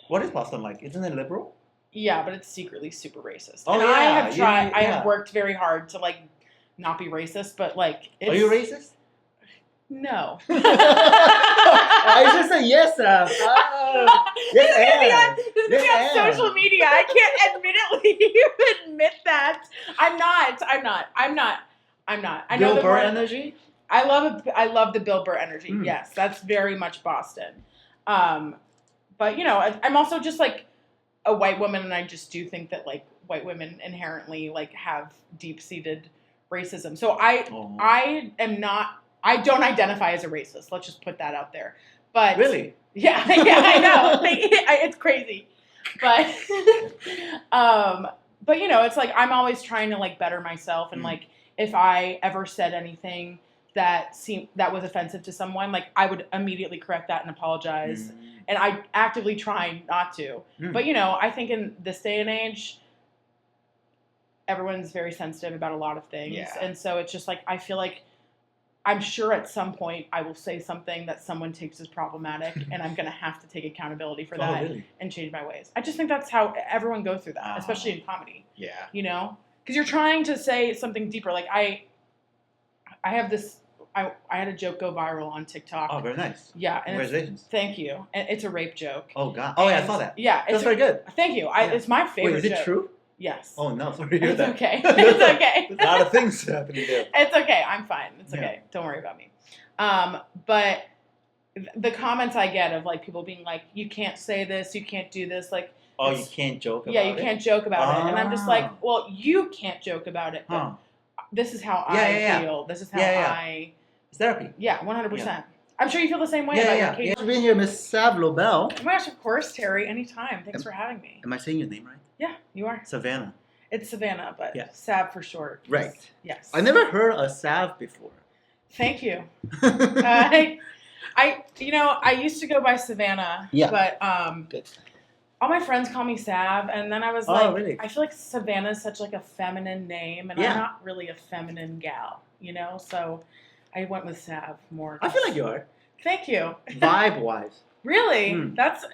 What is Boston like? Isn't it liberal? Yeah, but it's secretly super racist. Oh, and yeah. I have tried. Yeah. I have worked very hard to like not be racist, but like, it's, Are you racist? No. I just said yes, Sav. Yes, this is gonna be on social media. I can't admit that. I'm not. I know Bill the Burr energy? I love the Bill Burr energy. Yes, that's very much Boston. But I'm also just like a white woman, and I just do think that like white women inherently like have deep-seated racism. So I don't identify as a racist. Let's just put that out there. But really, yeah, I know. It's crazy, but it's like I'm always trying to like better myself, and like if I ever said anything that was offensive to someone, like I would immediately correct that and apologize. And I actively try not to. But I think in this day and age, everyone's very sensitive about a lot of things, and so it's just like I feel like I'm sure at some point I will say something that someone takes as problematic, and I'm going to have to take accountability for that and change my ways. I just think that's how everyone goes through that, especially in comedy. Yeah. Because you're trying to say something deeper. Like I have this, I had a joke go viral on TikTok. Oh, very nice. Yeah. And congratulations. Thank you. And it's a rape joke. Oh, God. Oh, yeah, I saw that. Yeah. That's very good. Thank you. It's my favorite joke. Wait, is it true? Yes. Oh, no. Sorry to hear that. It's okay. It's okay. There's a lot of things happening there. It's okay. I'm fine. It's okay. Don't worry about me. But the comments I get of like people being like, you can't say this, you can't do this, like. Oh, you can't joke about it? Yeah, you can't joke about it. And I'm just like, well, you can't joke about it, but this is how I feel. This is how It's therapy. Yeah, 100%. Yeah. I'm sure you feel the same way about your case. Thanks for being here, Miss Sav Lobel. Oh my gosh, of course, Terry. Anytime. Thanks for having me. Am I saying your name right? Yeah, you are. Savannah. It's Savannah, but Sav for short. Right. Yes. I never heard a Sav before. Thank you. I used to go by Savannah. Yeah. But good. All my friends call me Sav, and then I was really? I feel like Savannah is such like a feminine name, and I'm not really a feminine gal, so I went with Sav more. I feel like you are. Thank you. Vibe-wise. Really? That's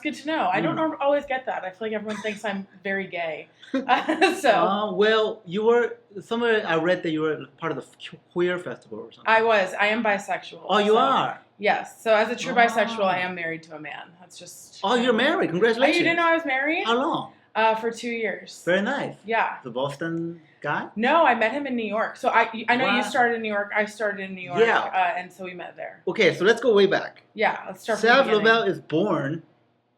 good to know. I don't always get that. I feel like everyone thinks I'm very gay. Well, you were somewhere. I read that you were part of the queer festival or something. I was. I am bisexual. Oh, you are. Yes. So as a true bisexual, I am married to a man. That's just. Oh, you're married. Congratulations. Oh, you didn't know I was married? How long? For 2 years. Very nice. Yeah. The Boston guy? No, I met him in New York. So I know you started in New York. I started in New York. Yeah. And so we met there. Okay, so let's go way back. Yeah, let's start from the Sav beginning. Lobel is born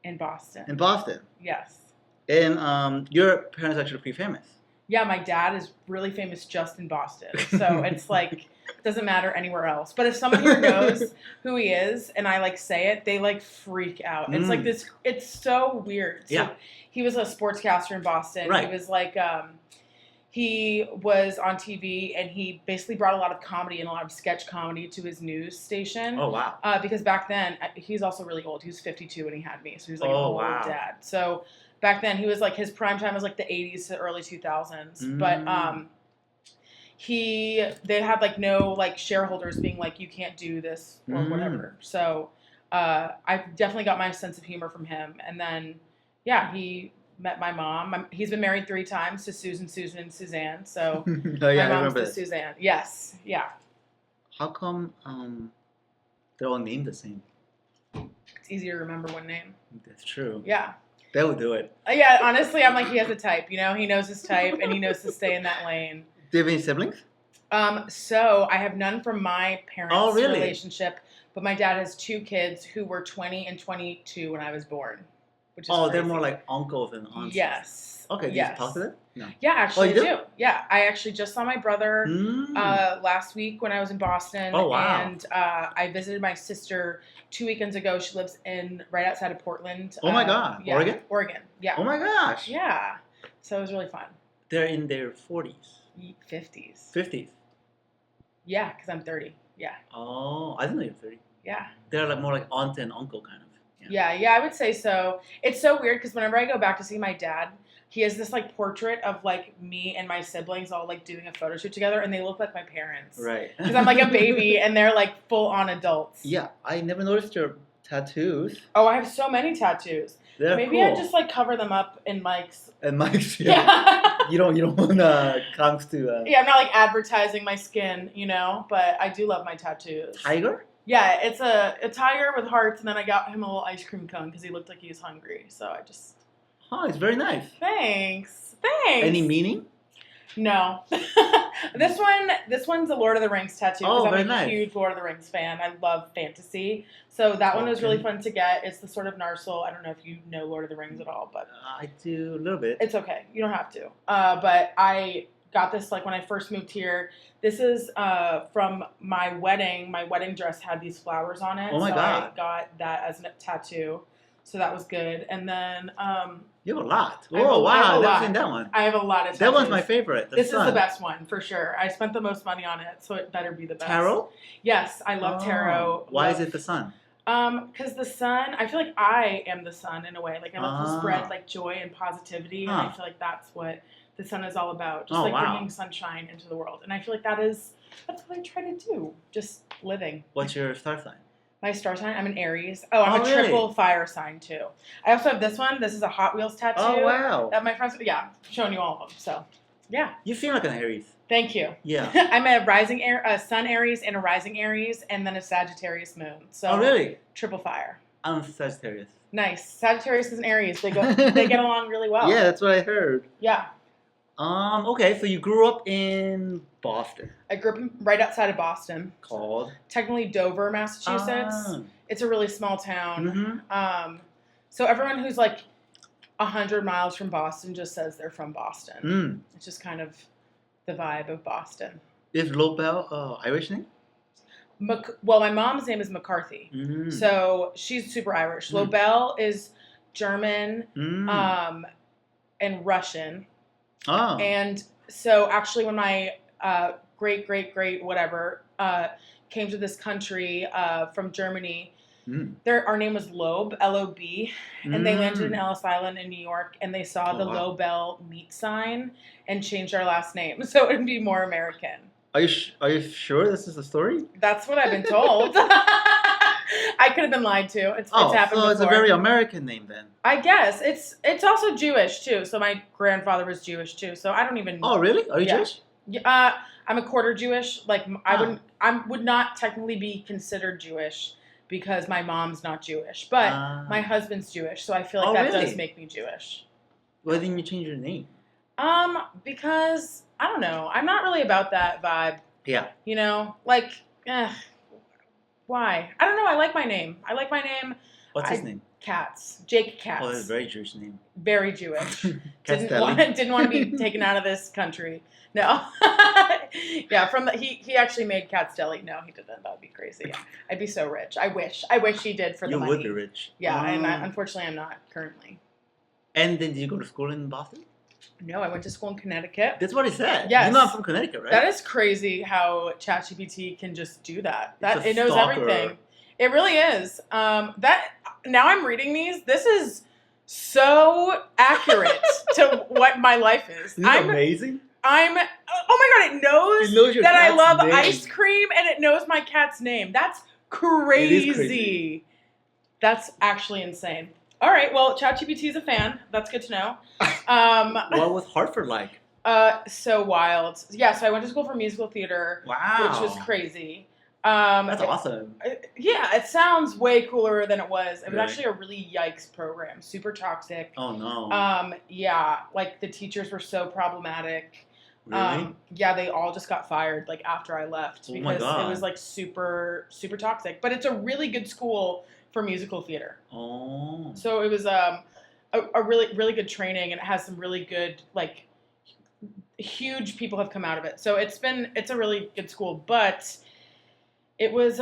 in Boston. In Boston. Yes. And your parents are actually pretty famous. Yeah, my dad is really famous just in Boston. So it's like doesn't matter anywhere else. But if someone here knows who he is and I like say it, they like freak out. It's like this. It's so weird. So he was a sportscaster in Boston. Right. He was like he was on TV and he basically brought a lot of comedy and a lot of sketch comedy to his news station. Oh wow! Because back then he's also really old. He was 52 when he had me, so he was like an old dad. So back then he was like his prime time was like the 80s to early 2000s. But they had like no like shareholders being like you can't do this or whatever. So I definitely got my sense of humor from him. And then he met my mom. He's been married 3 times to Susan, and Suzanne. So my mom's to Suzanne. Yes, yeah. How come they're all named the same? It's easier to remember one name. That's true. Yeah. They will do it. Yeah, honestly, I'm like he has a type. He knows his type, and he knows to stay in that lane. Do you have any siblings? So I have none from my parents' relationship, but my dad has 2 kids who were 20 and 22 when I was born. Which is crazy. They're more like uncles and aunts. Yes. Okay, did you talk to them? No. Yeah, actually I do. Yeah, I actually just saw my brother last week when I was in Boston. Oh, wow. And I visited my sister 2 weekends ago. She lives right outside of Portland. Oh, my God. Yeah, Oregon? Oregon, yeah. Oh, my gosh. Yeah. So it was really fun. They're in their 40s. 50s. 50s? Yeah, because I'm 30. Yeah. Oh, I didn't know you're 30. Yeah. They're like more like aunt and uncle kind of. Yeah, I would say so. It's so weird because whenever I go back to see my dad, he has this like portrait of like me and my siblings all like doing a photo shoot together, and they look like my parents. Right. Because I'm like a baby, and they're like full on adults. Yeah, I never noticed your tattoos. Oh, I have so many tattoos. They're Maybe cool. I just like cover them up in mics. And Mike's, Yeah. you don't want comes to Yeah, I'm not like advertising my skin, but I do love my tattoos. tiger. Yeah, it's a tiger with hearts, and then I got him a little ice cream cone because he looked like he was hungry. So I just. Oh, it's very nice. Thanks. Any meaning? No. This one's a Lord of the Rings tattoo because I'm a huge Lord of the Rings fan. I love fantasy. So that one was really fun to get. It's the Sword of Narsil. I don't know if you know Lord of the Rings at all, but I do a little bit. It's okay. You don't have to. But I got this like when I first moved here. This is from my wedding. My wedding dress had these flowers on it. Oh my God. I got that as a tattoo. So that was good. And then you have a lot. Oh wow, I've never seen that one. I have a lot of tattoos. That one's my favorite. This is the best one for sure. I spent the most money on it, so it better be the best. Tarot? Yes, I love tarot. Why is it the sun? Because the sun, I feel like I am the sun in a way. Like I love to spread like joy and positivity, and I feel like that's what the sun is all about. Just bringing sunshine into the world. And I feel like that's what I try to do. Just living. What's your star sign? My star sign? I'm an Aries. Oh, I'm a triple fire sign too. I also have this one. This is a Hot Wheels tattoo. Oh wow. That my friends, showing you all of them. So, yeah. You seem like an Aries. Thank you. Yeah. I'm a Sun Aries and a rising Aries, and then a Sagittarius moon. So. Oh really? Triple fire. I'm Sagittarius. Nice. Sagittarius and Aries. They get along really well. Yeah, that's what I heard. Yeah. Okay, so you grew up in Boston. I grew up right outside of Boston. Called? Technically Dover, Massachusetts. It's a really small town. Mm-hmm. So everyone who's like 100 miles from Boston just says they're from Boston. Mm. It's just kind of the vibe of Boston. Is Lobel Irish name? Well, my mom's name is McCarthy. Mm. So she's super Irish. Mm. Lobel is German and Russian. Oh. And so actually when my great whatever came to this country from Germany, our name was Loeb, L-O-B, and they landed in Ellis Island in New York, and they saw the Lobel meat sign and changed our last name so it would be more American. Are you sure this is the story? That's what I've been told. I could have been lied to. It's happened before. It's a very American name then. I guess. It's also Jewish too. So my grandfather was Jewish too. So I don't even Oh, really? Are you Jewish? I'm a quarter Jewish. Like I would not technically be considered Jewish because my mom's not Jewish, but my husband's Jewish. So I feel like that does make me Jewish. Why didn't you change your name? Because I don't know. I'm not really about that vibe. Yeah. Why? I don't know. I like my name. What's his name? Katz. Jake Katz. Oh, that's a very Jewish name. Very Jewish. didn't want to be taken out of this country. No. Yeah, he actually made Katz Deli. No, he didn't. That would be crazy. I'd be so rich. I wish he did for the money. You would be rich. Yeah, and unfortunately I'm not currently. And then did you go to school in Boston? No, I went to school in Connecticut. That's what he said. Yes. You're not from Connecticut, right? That is crazy how ChatGPT can just do that. It knows everything. It really is. Now I'm reading these. This is so accurate to what my life is. Isn't it amazing? Oh my God, it knows that I love ice cream and it knows my cat's name. That's crazy. It is crazy. That's actually insane. All right, well, ChatGPT is a fan. That's good to know. What was Hartford like? So wild. Yeah, so I went to school for musical theater. Wow. Which was crazy. That's awesome. It sounds way cooler than it was. It was actually a really yikes program. Super toxic. Oh, no. Yeah, like the teachers were so problematic. Really? Yeah, they all just got fired like after I left because it was like super, super toxic. But it's a really good school for musical theater. Oh. So it was a really, really good training, and it has some really good, like, huge people have come out of it. So it's a really good school, but it was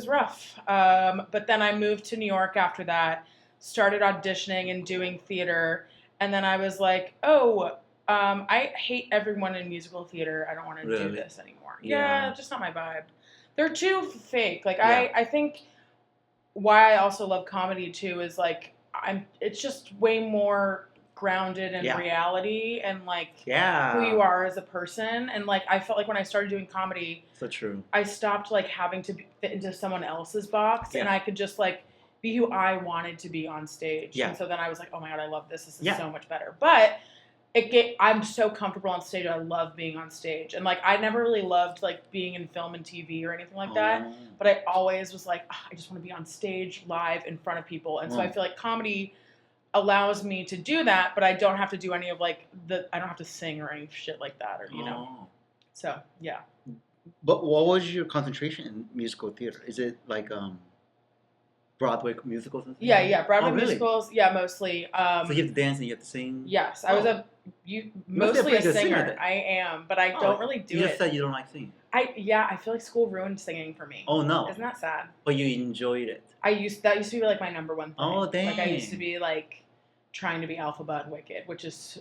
rough. But then I moved to New York after that, started auditioning and doing theater, and then I was like, I hate everyone in musical theater. I don't want to do this anymore. Yeah, just not my vibe. They're too fake. Like I think why I also love comedy too is like it's just way more grounded in reality and like who you are as a person. And like I felt like when I started doing comedy, so true. I stopped like having to fit into someone else's box, and I could just like be who I wanted to be on stage. Yeah. And so then I was like, oh my God, I love this. This is Yeah. so much better. But I'm so comfortable on stage. I love being on stage. And like, I never really loved like being in film and TV or anything like that. But I always was like, I just want to be on stage live in front of people. And so I feel like comedy allows me to do that, but I don't have to do any of like I don't have to sing or any shit like that, or, you know. So, yeah. But what was your concentration in musical theater? Is it like Broadway musicals and stuff? Yeah, Broadway really? musicals, yeah, mostly. So you have to dance and you have to sing? Yes, I was mostly a singer. I am, but I don't really do it. You just said you don't like singing. I feel like school ruined singing for me. Oh no. Isn't that sad? But you enjoyed it. That used to be like my number one thing. Oh dang. Like I used to be like trying to be Alphaba and Wicked, which is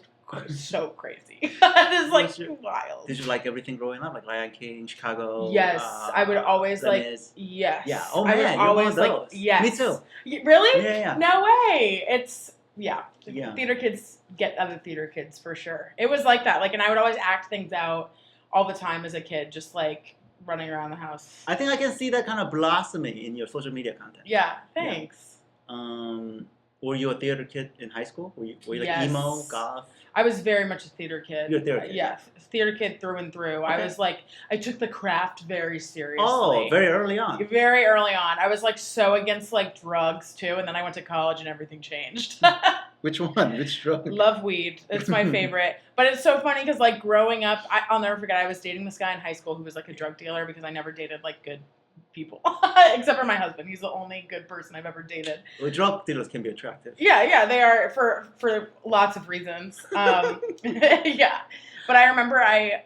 so crazy. It's like wild. Did you like everything growing up, like Lion King, Chicago? Yes, I would always like. Yes. Yeah. Oh man, I would always like. Yes. Me too. Really? Yeah. No way. It's yeah. Theater kids get other theater kids for sure. It was like that. Like, and I would always act things out all the time as a kid, just like running around the house. I think I can see that kind of blossoming in your social media content. Yeah. Thanks. Yeah. Were you a theater kid in high school? Were you like yes. emo, goth? I was very much a theater kid. You're a theater kid. Yeah, theater kid through and through. Okay. I was like, I took the craft very seriously. Oh, very early on. Very early on. I was like so against like drugs too, and then I went to college and everything changed. Which one? Which drug? Love weed. It's my favorite. But it's so funny because like growing up, I'll never forget, I was dating this guy in high school who was like a drug dealer because I never dated like good people except for my husband. He's the only good person I've ever dated. Well, drug dealers can be attractive. Yeah, they are for lots of reasons. Yeah, but I remember I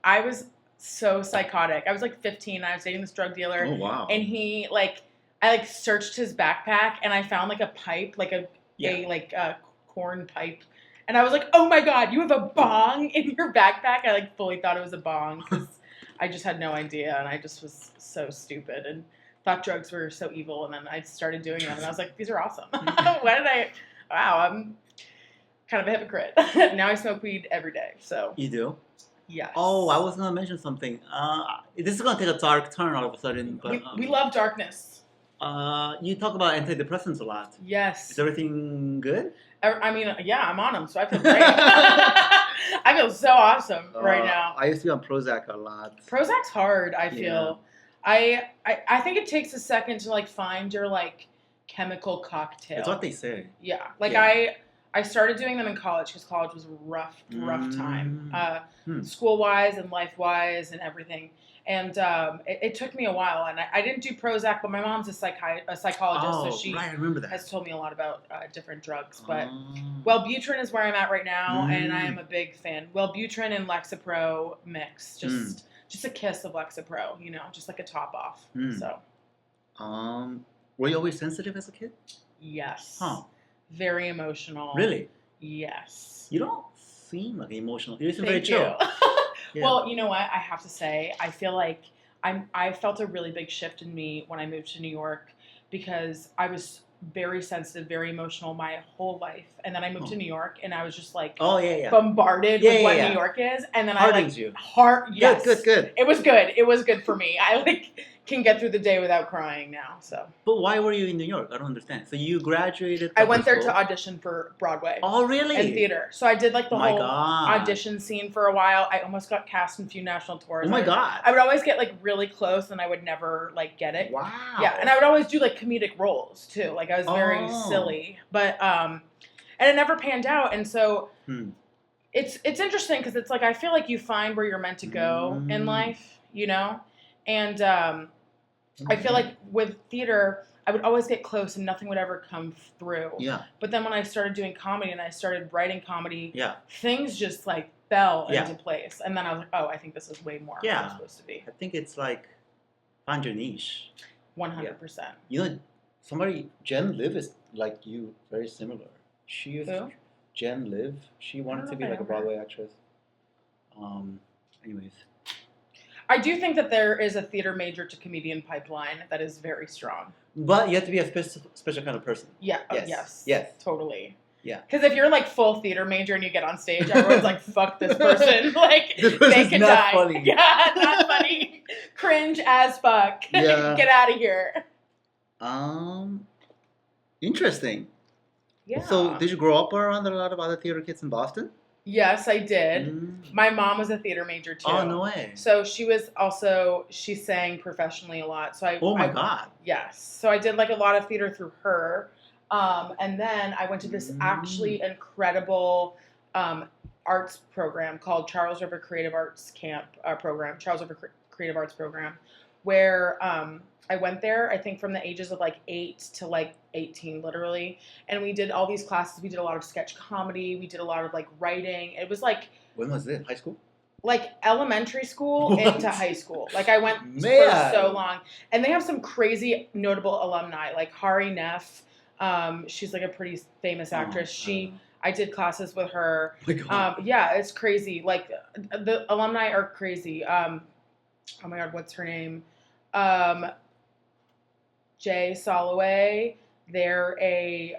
was so psychotic. I was like 15. I was dating this drug dealer. Oh wow! And he I searched his backpack and I found like a pipe, like a corn pipe. And I was like, oh my God, you have a bong in your backpack? I like fully thought it was a bong because I just had no idea, and I just was so stupid and thought drugs were so evil, and then I started doing them, and I was like, these are awesome. Wow, I'm kind of a hypocrite. Now I smoke weed every day, so. You do? Yes. Oh, I was going to mention something. This is going to take a dark turn all of a sudden. But, we love darkness. You talk about antidepressants a lot. Yes. Is everything good? I mean, yeah, I'm on them, so I feel great. I feel so awesome right now. I used to be on Prozac a lot. Proczac's hard, I feel. Yeah. I think it takes a second to like find your like chemical cocktail. That's what they say. Yeah. Like I started doing them in college because college was a rough time. School-wise and life-wise and everything. And it took me a while, and I didn't do Prozac, but my mom's a psychologist, so she has told me a lot about different drugs. But Wellbutrin is where I'm at right now, and I am a big fan. Wellbutrin and Lexapro mix, just a kiss of Lexapro, just like a top off. So, were you always sensitive as a kid? Yes. Huh. Very emotional. Really? Yes. You don't seem like emotional. You seem very chill. Yeah. Well, you know what? I have to say, I feel like I felt a really big shift in me when I moved to New York because I was very sensitive, very emotional my whole life. And then I moved to New York and I was just like bombarded with what New York is. And then yes. Good. It was good. It was good for me. I can get through the day without crying now. So. But why were you in New York? I don't understand. So you graduated. I went there to audition for Broadway. Oh, really? And theater. So I did the whole audition scene for a while. I almost got cast in a few national tours. Oh my God. I would always get really close, and I would never get it. Wow. Yeah, and I would always do comedic roles too. I was very silly, but and it never panned out. And so it's interesting because it's I feel like you find where you're meant to go in life, and I feel like with theater, I would always get close and nothing would ever come through. Yeah. But then when I started doing comedy and I started writing comedy, things just fell into place. And then I was like, oh, I think this is way more what I'm supposed to be. I think it's find your niche. 100%. Jen Liv is like you, very similar. She is Jen Liv. She wanted to be a Broadway actress. Anyways. I do think that there is a theater major to comedian pipeline that is very strong. But you have to be a special kind of person. Yeah. Yes. Totally. Yeah. Because if you're full theater major and you get on stage, everyone's like, fuck this person. This person's they can not die. funny. Yeah, not funny. Cringe as fuck. Yeah. Get out of here. Interesting. Yeah. So, did you grow up around a lot of other theater kids in Boston? Yes, I did. Mm. My mom was a theater major too. Oh, no way. So she sang professionally a lot. So Oh my God. Yes. So I did like a lot of theater through her. And then I went to this actually incredible arts program called Charles River Creative Arts Creative Arts Program, where I went there, I think from the ages of like 8 to like 18, literally. And we did all these classes. We did a lot of sketch comedy. We did a lot of like writing. It was like... When was this? High school? Like elementary school into high school. Like I went Man. for so long. And they have some crazy notable alumni, like Hari Neff. She's like a pretty famous actress. I did classes with her. Oh my God. Yeah, it's crazy. Like the alumni are crazy. Oh my God, what's her name? Jay Soloway. They're a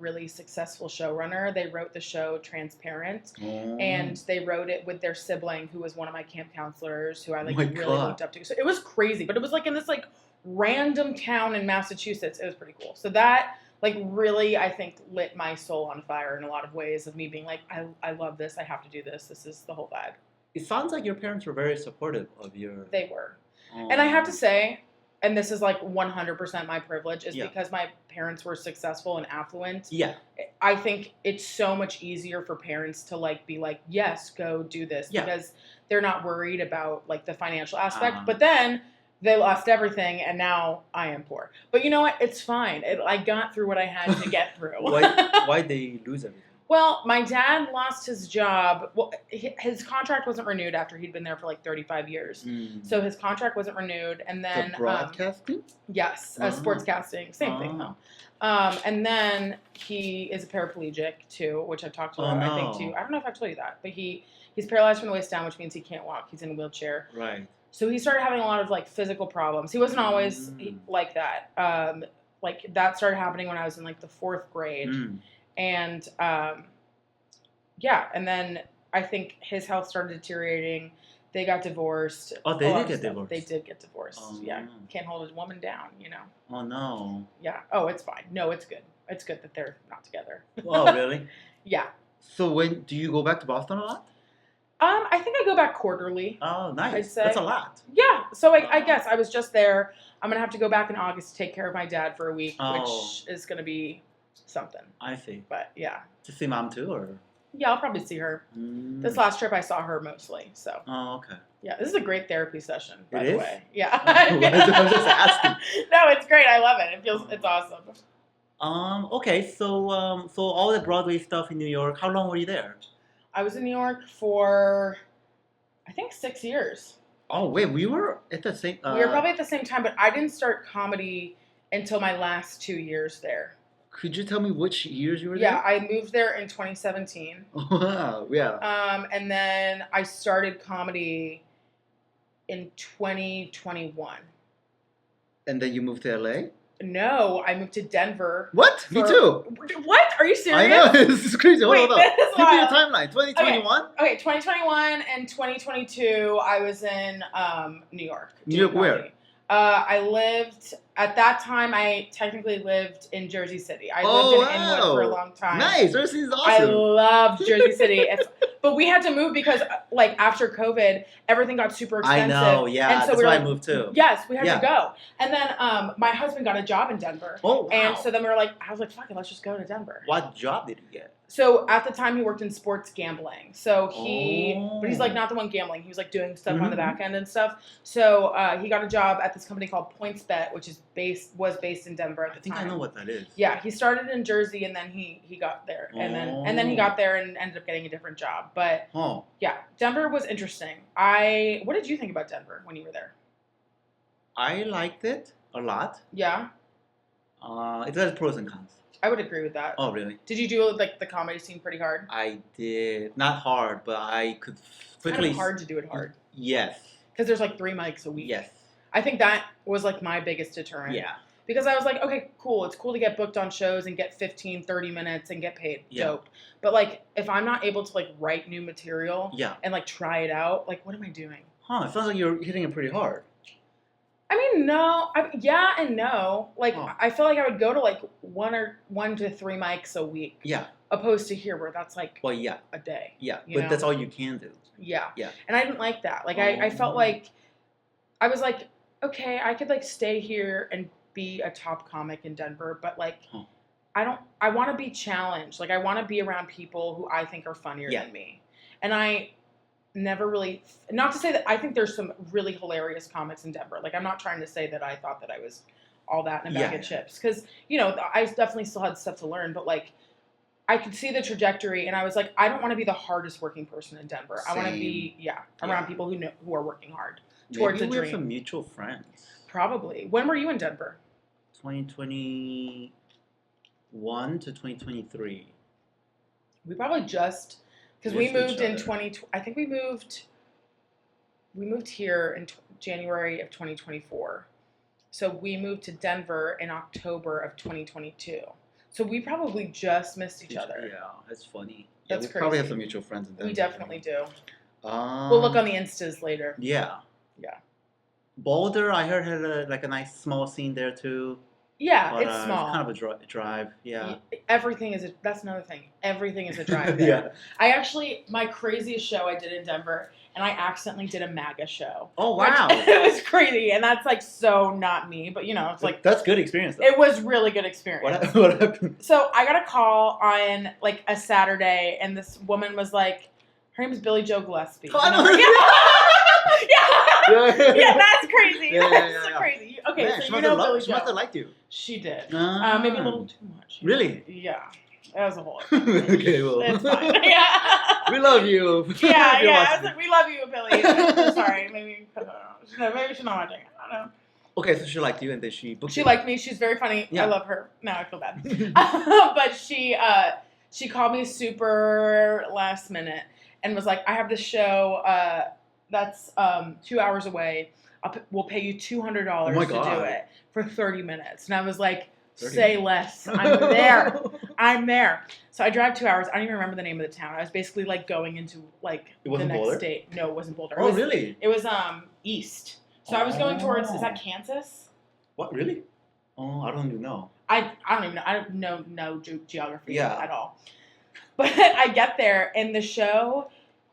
really successful showrunner. They wrote the show Transparent, and they wrote it with their sibling, who was one of my camp counselors, who I like really looked up to. So it was crazy, but it was like in this like random town in Massachusetts. It was pretty cool. So that like really, I think, lit my soul on fire in a lot of ways of me being like, I love this. I have to do this. This is the whole vibe. It sounds like your parents were very supportive of your... They were. And I have to say, and this is like 100% my privilege, is because my parents were successful and affluent. Yeah. I think it's so much easier for parents to like be like, yes, go do this, because they're not worried about like the financial aspect. But then they lost everything, and now I am poor. But you know what? It's fine. I got through what I had to get through. Why'd they lose everything? Well, my dad lost his job. Well, his contract wasn't renewed after he'd been there for like 35 years. So his contract wasn't renewed. And then... The broadcasting? Yes, sportscasting. Same thing, though. And then he is a paraplegic, too, which I've talked about, I think, too. I don't know if I've told you that. But he's paralyzed from the waist down, which means he can't walk. He's in a wheelchair. Right. So he started having a lot of, like, physical problems. He wasn't always like that. Like, that started happening when I was in, like, the 4th grade. And, and then I think his health started deteriorating. They got divorced. Oh, they did get divorced? They did get divorced, Oh, yeah. no. Can't hold a woman down, you know. Oh, no. Yeah. Oh, it's fine. No, it's good. It's good that they're not together. Oh, really? Yeah. So when do you go back to Boston a lot? I think I go back quarterly. Oh, nice. I'd say. That's a lot. Yeah. So I guess I was just there. I'm going to have to go back in August to take care of my dad for a week, which is going to be something. I see. But yeah. To see mom too, or? Yeah, I'll probably see her. This last trip I saw her mostly, so. Oh, okay. Yeah, this is a great therapy session, by the way. Yeah. I'm just asking. No, it's great. I love it. It's awesome. Okay, so all the Broadway stuff in New York, how long were you there? I was in New York for, I think, 6 years. Oh, wait, we were at the same... we were probably at the same time, but I didn't start comedy until my last 2 years there. Could you tell me which years you were there? Yeah, I moved there in 2017. Wow, yeah. And then I started comedy in 2021. And then you moved to LA? No, I moved to Denver. What? Me too. What? Are you serious? I know. This is crazy. Hold on. Give me a timeline. 2021? Okay, 2021 and 2022, I was in New York. New York where? I lived, at that time, I technically lived in Jersey City. I lived in Inwood for a long time. Nice. Jersey is awesome. I loved Jersey City. But we had to move because, like, after COVID, everything got super expensive. I know, yeah. And so that's why I moved too. Yes, we had to go. And then my husband got a job in Denver. Oh, wow. And so then we were like, I was like, fuck it, let's just go to Denver. What job did he get? So at the time he worked in sports gambling. So but he's like not the one gambling. He was like doing stuff on the back end and stuff. So he got a job at this company called PointsBet, which was based in Denver at the time. I think I know what that is. Yeah, he started in Jersey and then he got there. And then he got there and ended up getting a different job. But yeah, Denver was interesting. What did you think about Denver when you were there? I liked it a lot. Yeah. It has pros and cons. I would agree with that. Oh, really? Did you do like the comedy scene pretty hard? I did. Not hard, but I could quickly... It's kind of hard to do it hard. Yes. Because there's like 3 mics a week. Yes. I think that was like my biggest deterrent. Yeah. Because I was like, okay, cool. It's cool to get booked on shows and get 15, 30 minutes and get paid. Yeah. Dope. But like, if I'm not able to like write new material and like try it out, like what am I doing? It sounds like you're hitting it pretty hard. I mean, no. Yeah and no. Like, I feel like I would go to like 1 to 3 mics a week. Yeah. Opposed to here where that's like a day. Yeah, but that's all you can do. Yeah. Yeah. And I didn't like that. Like, I felt like, I was like, okay, I could like stay here and be a top comic in Denver, but like, I want to be challenged. Like, I want to be around people who I think are funnier than me. And I never really, not to say that I think there's some really hilarious comics in Denver. Like, I'm not trying to say that I thought that I was all that in a bag of chips. Because, you know, I definitely still had stuff to learn. But, like, I could see the trajectory. And I was like, I don't want to be the hardest working person in Denver. I want to be, around people who are working hard towards a dream. Maybe we're some mutual friends. Probably. When were you in Denver? 2021 to 2023. We probably just... Because we moved in I think we moved here in January of 2024. So we moved to Denver in October of 2022. So we probably just missed each other. Yeah, that's funny. That's we crazy. Probably have some mutual friends in Denver. We definitely do. We'll look on the Instas later. Yeah. Yeah. Boulder, I heard had a nice small scene there too. Yeah, but, it's small. It's kind of a drive. Yeah. That's another thing. Everything is a drive there. My craziest show I did in Denver, and I accidentally did a MAGA show. Oh, wow. It was crazy, and that's like so not me, but you know, it's like. That's good experience though. It was really good experience. What happened? So I got a call on like a Saturday, and this woman was like, her name is Billy Joe Gillespie. Yeah, that's crazy. That's so crazy. Okay, Man, so you know Billy Joe. She must have liked you. She did. Maybe a little too much. Really? Yeah. That was a whole okay, well. It's fine. Yeah. We love you. Yeah. I was like, we love you, Billy. I'm sorry. Maybe she's not watching. I don't know. Okay, so she liked you and then she booked you. She liked me. She's very funny. Yeah. I love her. Now I feel bad. But she called me super last minute and was like, I have this show that's 2 hours away. We'll pay you $200 to do it for 30 minutes. And I was like, say less. I'm there. I'm there. So I drive 2 hours. I don't even remember the name of the town. I was basically like going into like the next Boulder? state. No, it wasn't Boulder. Oh, really? It was east. So I was going towards, is that Kansas? What, really? Oh, I don't even know. I don't even know. I don't know no geography at all. But I get there, and the show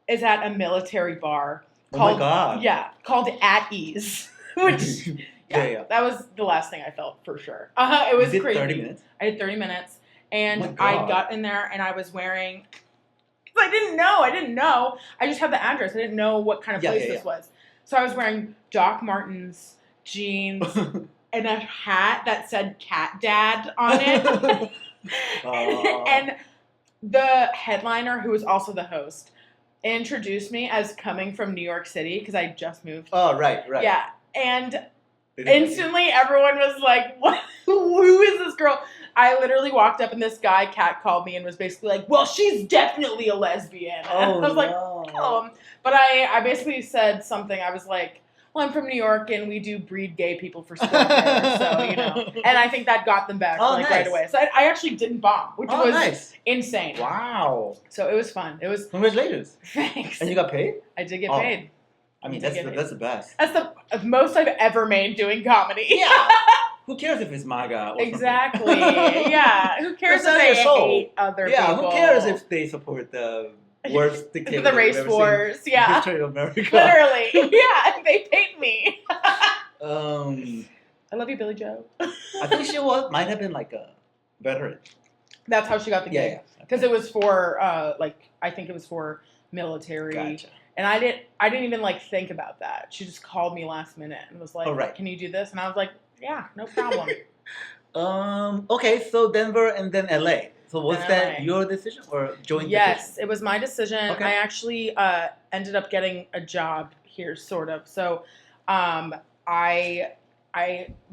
is at a military bar. Called, oh my God. Yeah, called At Ease. Which, that was the last thing I felt for sure. It was crazy. 30 minutes? I did 30 minutes. And I got in there and I was wearing, because I didn't know. I just had the address. I didn't know what kind of place this was. So I was wearing Doc Martens, jeans, and a hat that said Cat Dad on it. And the headliner, who was also the host, introduced me as coming from New York City because I just moved. Oh, right. Yeah. And instantly everyone was like, what? Who is this girl? I literally walked up and this guy catcalled me and was basically like, well, she's definitely a lesbian. And I was like, oh. But I basically said something. I was like, well, I'm from New York and we do breed gay people for sport there, so, you know. And I think that got them back right away. So I actually didn't bomb, which was insane. Wow. So it was fun. It was. Congratulations. Thanks. And you got paid? I did get paid. I mean, that's the best. That's the most I've ever made doing comedy. Yeah. Who cares if it's MAGA or exactly. Yeah. Who cares if they hate other people? Yeah, who cares if they support the worst dictator the race wars, in history of America. Literally. Yeah, they paid me. I love you, Billy Joe. I think she might have been like a veteran. That's how she got the gig. Yeah. Because it was for I think it was for military. Gotcha. And I didn't even like think about that. She just called me last minute and was like, "Can you do this?" And I was like, "Yeah, no problem." Okay, so Denver and then LA. So was that your decision or joint decision? Yes, it was my decision. Okay. I actually ended up getting a job here, sort of. So I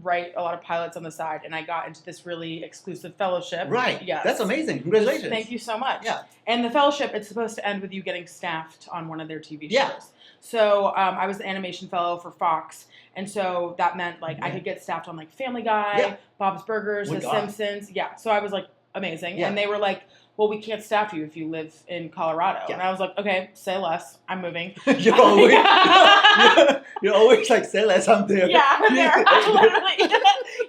write a lot of pilots on the side, and I got into this really exclusive fellowship. Right. Yes. That's amazing. Congratulations. Thank you so much. Yeah. And the fellowship, it's supposed to end with you getting staffed on one of their TV shows. Yeah. So I was the animation fellow for Fox, and so that meant like I could get staffed on like Family Guy, Bob's Burgers, The Simpsons. Yeah. So I was like amazing, and they were like, well, we can't staff you if you live in Colorado. Yeah. And I was like, okay, say less. I'm moving. you're always, you're always like, say less, I'm there. Yeah, I'm there. Literally.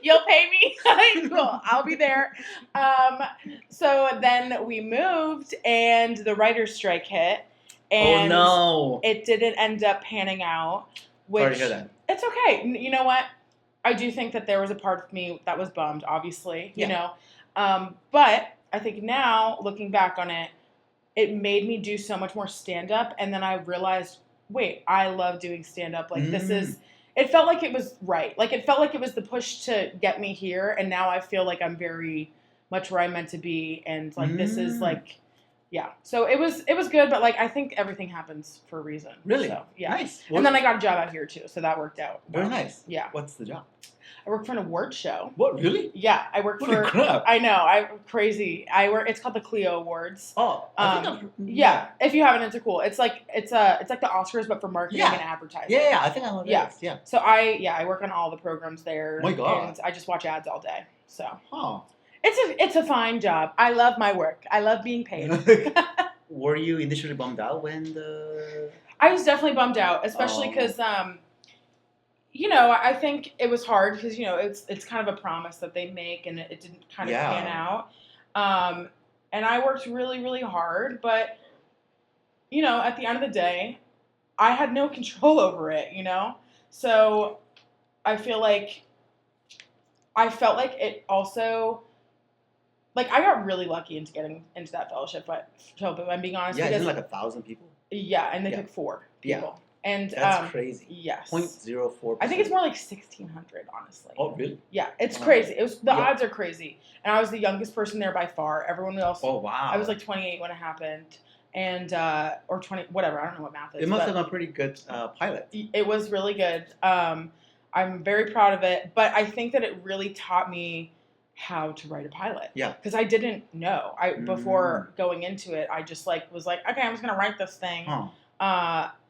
You'll pay me? Cool. I'll be there. So then we moved and the writer's strike hit. And it didn't end up panning out. Which, sorry to hear that. It's okay. You know what? I do think that there was a part of me that was bummed, obviously, you know. But I think now, looking back on it, it made me do so much more stand-up. And then I realized, wait, I love doing stand-up. Like, this is, it felt like it was right. Like, it felt like it was the push to get me here. And now I feel like I'm very much where I'm meant to be. And, like, this is, like, yeah. So it was good. But, like, I think everything happens for a reason. Really? So, yeah. Nice. And then I got a job out here, too. So that worked out. Very nice. Yeah. What's the job? I work for an award show. What, really? Yeah, I work Holy for. crap. I know, I'm crazy. I work. It's called the Clio Awards. Oh, I think yeah. If you haven't, it's cool. It's like the Oscars, but for marketing and advertising. Yeah, I think I know that. Yeah. So I work on all the programs there. Oh my God. And I just watch ads all day. So. Oh. It's a fine job. I love my work. I love being paid. Were you initially bummed out when the? I was definitely bummed out, especially because you know, I think it was hard because, you know, it's kind of a promise that they make and it didn't kind of pan out. And I worked really, really hard, but, you know, at the end of the day, I had no control over it, you know? So I felt like it also, like, I got really lucky into getting into that fellowship, but I'm being honest. Yeah, because, isn't it like 1,000 people? Yeah, and they took 4 people. Yeah. And that's crazy. Yes. 0.04%. I think it's more like 1,600, honestly. Oh, really? Yeah, it's crazy. It was the odds are crazy, and I was the youngest person there by far. Everyone else. Oh wow. I was like 28 when it happened, and or 20, whatever. I don't know what math is. It must have been a pretty good pilot. It was really good. I'm very proud of it, but I think that it really taught me how to write a pilot. Yeah. Because I didn't know. Before going into it, I just was like, okay, I'm just gonna write this thing.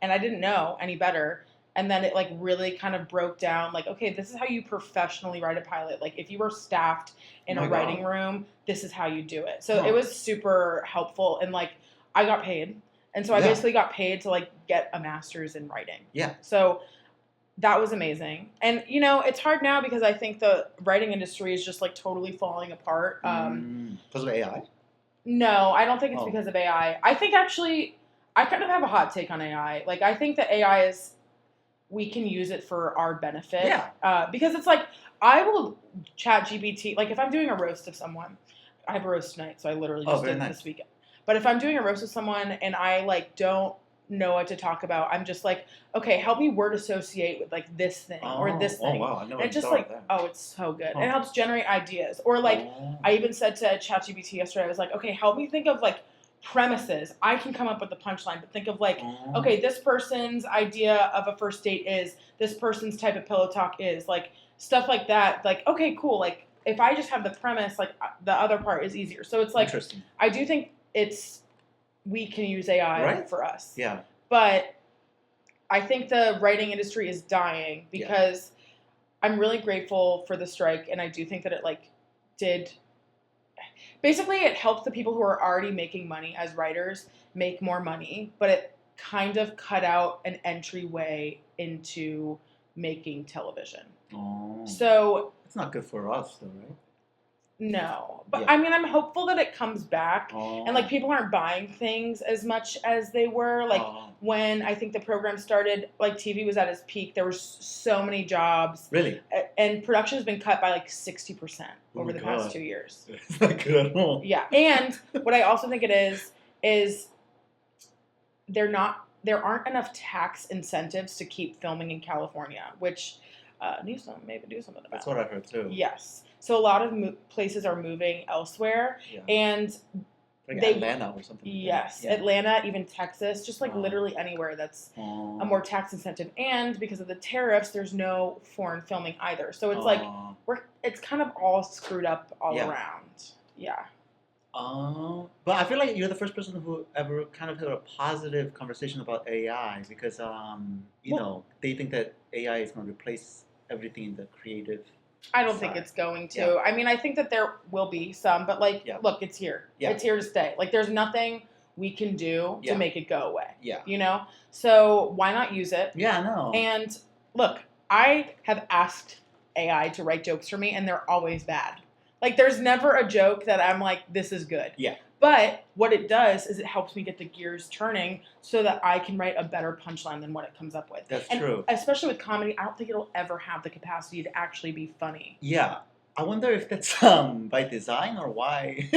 And I didn't know any better. And then it like really kind of broke down like, okay, this is how you professionally write a pilot. Like if you were staffed in a writing room, this is how you do it. So it was super helpful. And like I got paid. And so I basically got paid to like get a master's in writing. Yeah. So that was amazing. And you know, it's hard now because I think the writing industry is just like totally falling apart. Because of AI? No, I don't think it's because of AI. I think actually I kind of have a hot take on AI. Like, I think that AI is, we can use it for our benefit. Yeah. Because it's like, I will chat GPT, like if I'm doing a roast of someone, I have a roast tonight, so I literally just did it this weekend. But if I'm doing a roast of someone and I like don't know what to talk about, I'm just like, okay, help me word associate with like this thing or this thing. Oh, wow. I know. And it's just like, it's so good. It helps generate ideas. Or like, I even said to ChatGPT yesterday, I was like, okay, help me think of like premises. I can come up with the punchline, but think of like, okay, this person's idea of a first date is, this person's type of pillow talk is, like stuff like that. Like, okay, cool. Like if I just have the premise, like the other part is easier. So it's like, I do think we can use AI for us. Yeah. But I think the writing industry is dying because I'm really grateful for the strike. And I do think that it like did, basically it helped the people who are already making money as writers make more money, but it kind of cut out an entryway into making television. So it's not good for us though, right? No, but I mean, I'm hopeful that it comes back and like people aren't buying things as much as they were. Like when I think the program started, like TV was at its peak. There were so many jobs. Really? And production has been cut by like 60% over the past 2 years. It's not good at all. Yeah, and what I also think it is there aren't enough tax incentives to keep filming in California, which maybe do something about. That's what I heard too. Yes. So a lot of places are moving elsewhere, and like Atlanta or something. Yes, Atlanta, even Texas, just like literally anywhere that's a more tax incentive. And because of the tariffs, there's no foreign filming either. So it's like it's kind of all screwed up all around. Yeah. But I feel like you're the first person who ever kind of had a positive conversation about AI because you know they think that AI is going to replace everything in the creative I don't think it's going to. I mean, I think that there will be some, but like, look, it's here. Yeah. It's here to stay. Like, there's nothing we can do to make it go away. Yeah. You know? So why not use it? Yeah, I know. And look, I have asked AI to write jokes for me, and they're always bad. Like, there's never a joke that I'm like, this is good. Yeah. But what it does is it helps me get the gears turning so that I can write a better punchline than what it comes up with. That's true. Especially with comedy, I don't think it'll ever have the capacity to actually be funny. Yeah. I wonder if that's by design or why.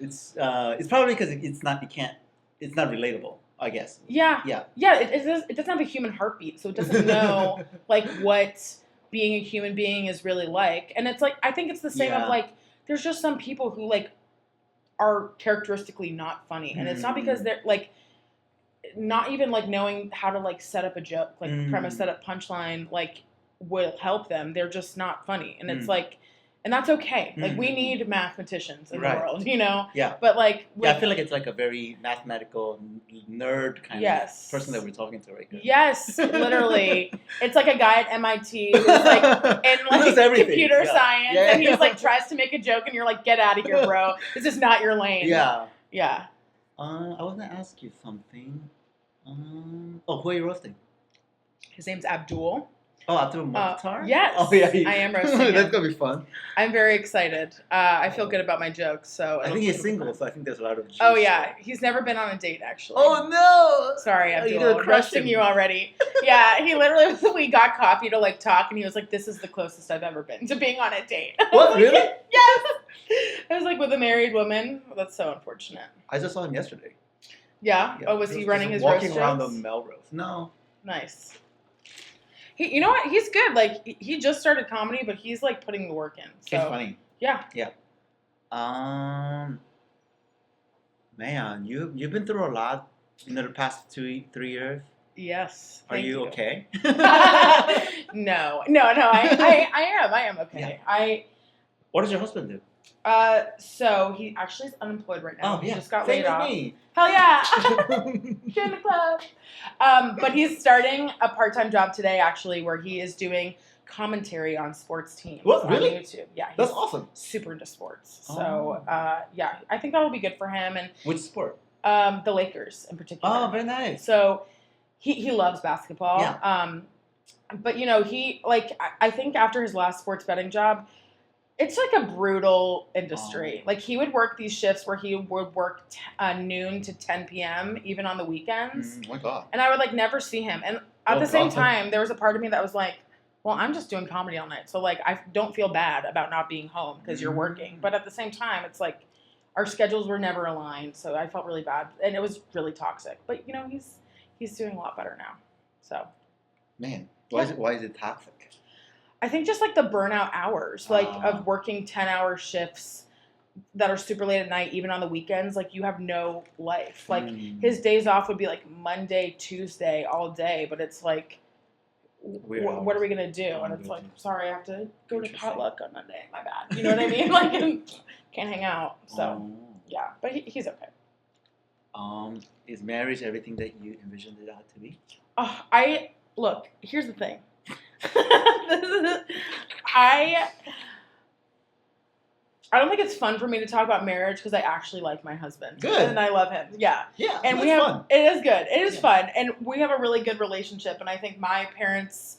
It's probably because it's not relatable, I guess. Yeah. Yeah. Yeah, it doesn't have a human heartbeat, so it doesn't know like what being a human being is really like. And it's like, I think it's the same of like, there's just some people who like are characteristically not funny, and it's not because they're like not even like knowing how to like set up a joke, like premise, set up punchline, like will help them. They're just not funny, and it's like, and that's okay. Like we need mathematicians in the world, you know. Yeah. But like, I feel like it's like a very mathematical nerd kind of person that we're talking to right now. Yes, literally. It's like a guy at MIT who's like in like computer science, and he's like tries to make a joke, and you're like, get out of here, bro. This is not your lane. Yeah. Yeah. I was gonna ask you something. Who are you roasting? His name's Abdul. Oh, Abdul Mokhtar? Yes. Oh, yeah. I am roasting him. That's going to be fun. I'm very excited. I feel good about my jokes. So I think he's single, so I think there's a lot of juice. Oh, yeah. He's never been on a date, actually. Oh, no. Sorry, Abdul. I'm roasting you already. Yeah, he literally, we got coffee to, like, talk, and he was like, this is the closest I've ever been to being on a date. What, really? Yes. I was like, with a married woman. Well, that's so unfortunate. I just saw him yesterday. Yeah? Oh, was he running his roast walking around the Melrose. No. Nice. You know what? He's good. Like, he just started comedy, but he's, like, putting the work in. So. He's funny. Yeah. Yeah. Man, you've been through a lot in the past 3 years. Yes. Are you okay? No. I am okay. Yeah. What does your husband do? So he actually is unemployed right now. Oh, yeah. He just got laid off. Me. Hell yeah! Get in the club. But he's starting a part-time job today, actually, where he is doing commentary on sports teams. What, really? On YouTube. Yeah. That's awesome. Super into sports. So, yeah, I think that'll be good for him. And which sport? The Lakers in particular. Oh, very nice. So he loves basketball. Yeah. But, you know, I think after his last sports betting job, it's like a brutal industry. Like, he would work these shifts where he would work noon to 10 p.m., even on the weekends. Oh, my God. And I would, like, never see him. And at the same time, there was a part of me that was like, well, I'm just doing comedy all night. So, like, I don't feel bad about not being home because you're working. But at the same time, it's like our schedules were never aligned. So I felt really bad. And it was really toxic. But, you know, he's doing a lot better now. So. Man, why is it toxic? I think just like the burnout hours, like of working 10-hour shifts that are super late at night, even on the weekends. Like, you have no life. Like, his days off would be like Monday, Tuesday, all day. But it's like, what are we going to do? And it's like, sorry, I have to go to potluck on Monday. My bad. You know what I mean? Like, can't hang out. So, yeah. But he's okay. Is marriage everything that you envisioned it out to be? Look, here's the thing. I don't think it's fun for me to talk about marriage because I actually like my husband. Good. And I love him. Yeah. Yeah. And fun. It is good. It is fun. And we have a really good relationship. And I think my parents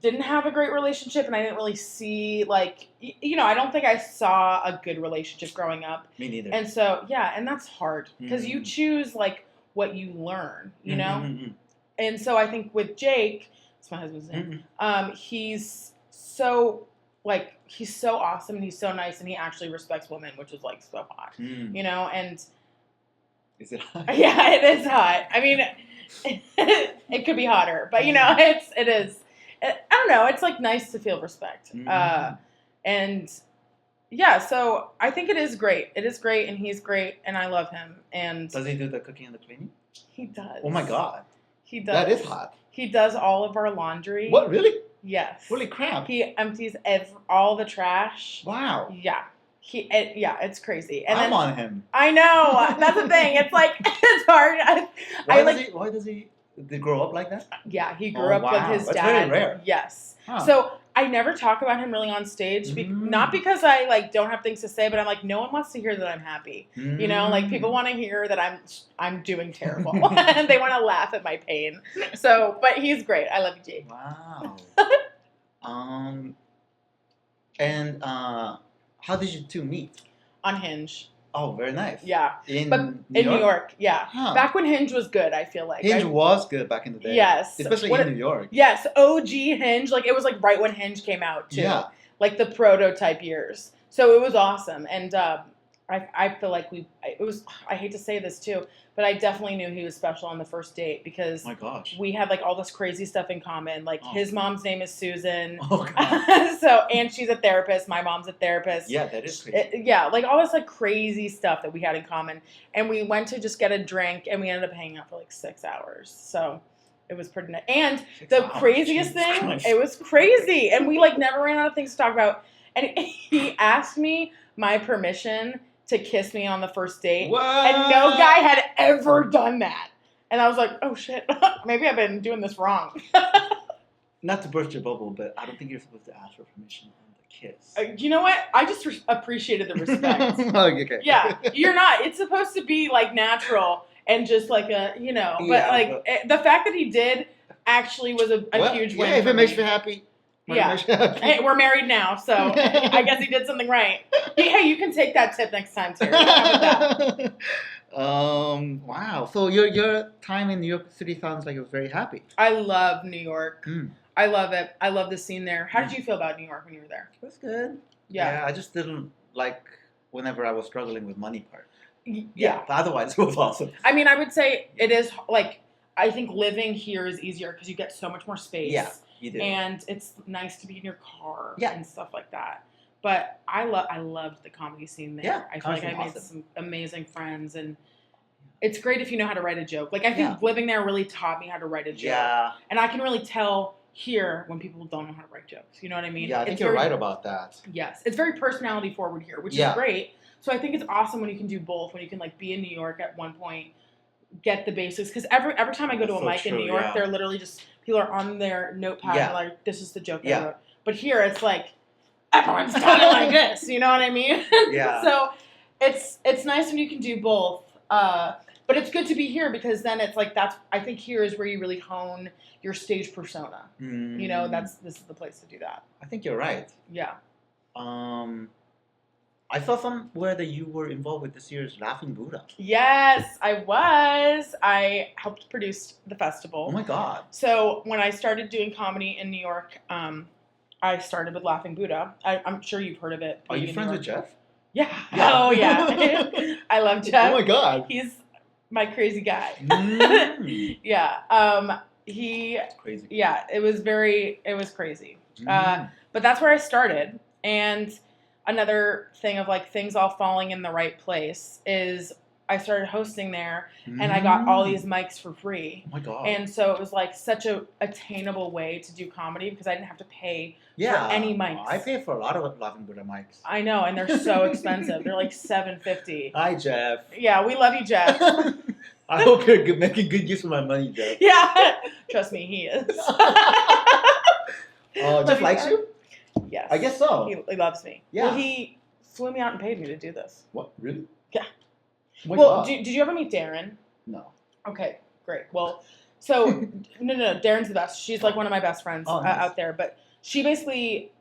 didn't have a great relationship, and I didn't really see, like, you know, I don't think I saw a good relationship growing up. Me neither. And so, yeah, and that's hard because you choose, like, what you learn, you know? Mm-hmm. And so I think with Jake, that's my husband's name, he's so awesome, and he's so nice, and he actually respects women, which is, like, so hot, you know? And is it hot? Yeah, it is hot. I mean, it could be hotter, but, you know, it is. I don't know. It's, like, nice to feel respect. And, yeah, so I think it is great. It is great, and he's great, and I love him. And does he do the cooking and the cleaning? He does. Oh, my God. He does. That is hot. He does all of our laundry. What, really? Yes. Holy crap. He empties all the trash. Wow. Yeah. It's crazy. And I'm on him. I know. That's the thing. It's like, it's hard. Why does he grow up like that? Yeah, he grew up with his dad. That's very rare. Yes. Huh. So I never talk about him really on stage, not because I like don't have things to say, but I'm like, no one wants to hear that I'm happy. You know, like people want to hear that I'm doing terrible, and they want to laugh at my pain. So, but he's great. I love you, Jake. Wow. And how did you two meet? On Hinge. Oh, very nice. Yeah. In New York, yeah. Huh. Back when Hinge was good, I feel like. Hinge was good back in the day. Yes. Especially in New York. Yes, OG Hinge. Like, it was like right when Hinge came out, too. Yeah. Like the prototype years. So it was awesome. And I feel like I hate to say this, too, but I definitely knew he was special on the first date because my gosh, we had like all this crazy stuff in common. Like his mom's name is Susan. Oh, God. And she's a therapist. My mom's a therapist. Yeah, that is crazy. Like all this like crazy stuff that we had in common. And we went to just get a drink and we ended up hanging out for like 6 hours. So it was pretty nice. And the craziest thing, it was crazy. And we like never ran out of things to talk about. And he asked me my permission to kiss me on the first date. What? And no guy had ever done that. And I was like, oh shit, maybe I've been doing this wrong. Not to burst your bubble, but I don't think you're supposed to ask for permission on the kiss. You know what? I just appreciated the respect. Okay. Yeah, you're not. It's supposed to be like natural and just like a, you know, but the fact that he did actually was a huge win. Yeah, if it makes you happy. Yeah, hey, we're married now, so I guess he did something right. Hey, you can take that tip next time, too. Wow. So your time in New York City sounds like you were very happy. I love New York. I love it. I love the scene there. How did you feel about New York when you were there? It was good. Yeah. I just didn't like whenever I was struggling with money part. Yeah. But otherwise, it was awesome. I mean, I would say it is like, I think living here is easier because you get so much more space. Yeah. You do. And it's nice to be in your car Yeah. and stuff like that. But I loved the comedy scene there. Yeah, I feel like I made awesome. some amazing friends, and it's great if you know how to write a joke. Like I think living there really taught me how to write a joke. Yeah. And I can really tell here when people don't know how to write jokes. You know what I mean? Yeah, I think you're right about that. Yes. It's very personality forward here, which is great. So I think it's awesome when you can do both, when you can like be in New York at one point, get the basics. Because every time I go to a mic in New York, they're literally just, people are on their notepad and like, this is the joke I wrote. But here it's like, everyone's done it like this. You know what I mean? Yeah. So it's nice when you can do both. But it's good to be here because then it's like, I think here is where you really hone your stage persona. You know, this is the place to do that. I think you're right. Yeah. I saw somewhere that you were involved with this year's Laughing Buddha. Yes, I was. I helped produce the festival. Oh my God. So when I started doing comedy in New York, I started with Laughing Buddha. I'm sure you've heard of it. Are you friends with Jeff? Yeah. Oh, yeah. I love Jeff. Oh my God. He's my crazy guy. Yeah. Crazy. Yeah, it was crazy. But that's where I started. And another thing of like things all falling in the right place is I started hosting there and I got all these mics for free. Oh my God. And so it was like such a attainable way to do comedy because I didn't have to pay for any mics. I pay for a lot of Laughing Buddha mics. I know, and they're so expensive. They're like $750. Hi, Jeff. Yeah, we love you, Jeff. I hope you're making good use of my money, Jeff. Yeah. Trust me, he is. Jeff likes you? Yes. I guess so. He loves me. Yeah. Well, he flew me out and paid me to do this. What? Really? Yeah. Oh well, did you ever meet Darren? No. Okay, great. Well, so, no, Darren's the best. She's like one of my best friends out there. But she basically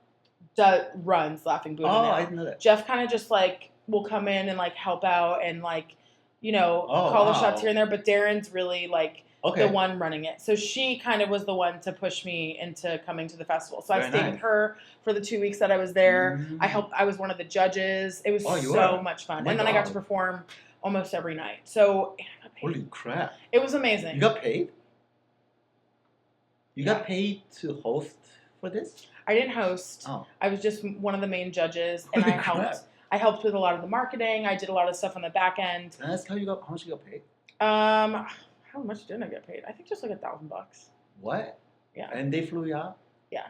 runs Laughing Buddha now. I didn't know that. Jeff kind of just like will come in and like help out and like, you know, call the shots here and there. But Darren's really like the one running it. So she kind of was the one to push me into coming to the festival. So I stayed with her for the 2 weeks that I was there. I was one of the judges. It was so much fun. And then I got to perform almost every night. So holy crap. It was amazing. You got paid? You got paid to host for this? I didn't host. Oh. I was just one of the main judges and I helped with a lot of the marketing. I did a lot of stuff on the back end. Can I ask how much you got paid? How much did I get paid? I think just like $1,000. What? Yeah. And they flew you out? Yeah.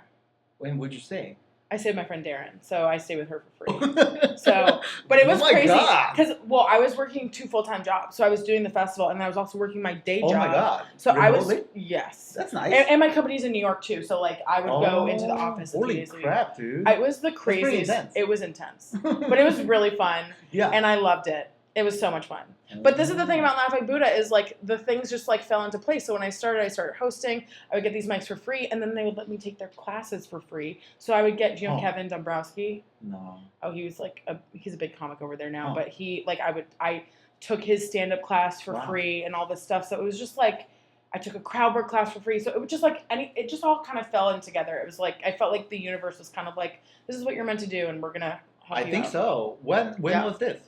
When would you say? I stayed with my friend Darren, so I stayed with her for free. So, but it was Oh my crazy God. because, well, I was working 2 full-time jobs. So I was doing the festival, and I was also working my day job. Oh my God. So Remotely? yes. That's nice. And my company's in New York too, so like I would go into the office a few days a week. Holy crap, dude. It was the That's pretty craziest. intense. It was intense, but it was really fun, Yeah. and I loved it. It was so much fun. But this is the thing about Laughing Buddha is like the things just like fell into place. So when I started hosting. I would get these mics for free, and then they would let me take their classes for free. So I would get, do you know Kevin Dombrowski? No. Oh, he was like he's a big comic over there now. Oh. But I took his stand-up class for free and all this stuff. So it was just like I took a crowd work class for free. So it was just like it just all kind of fell in together. It was like I felt like the universe was kind of like, this is what you're meant to do, and we're gonna help you. I think so. When was this?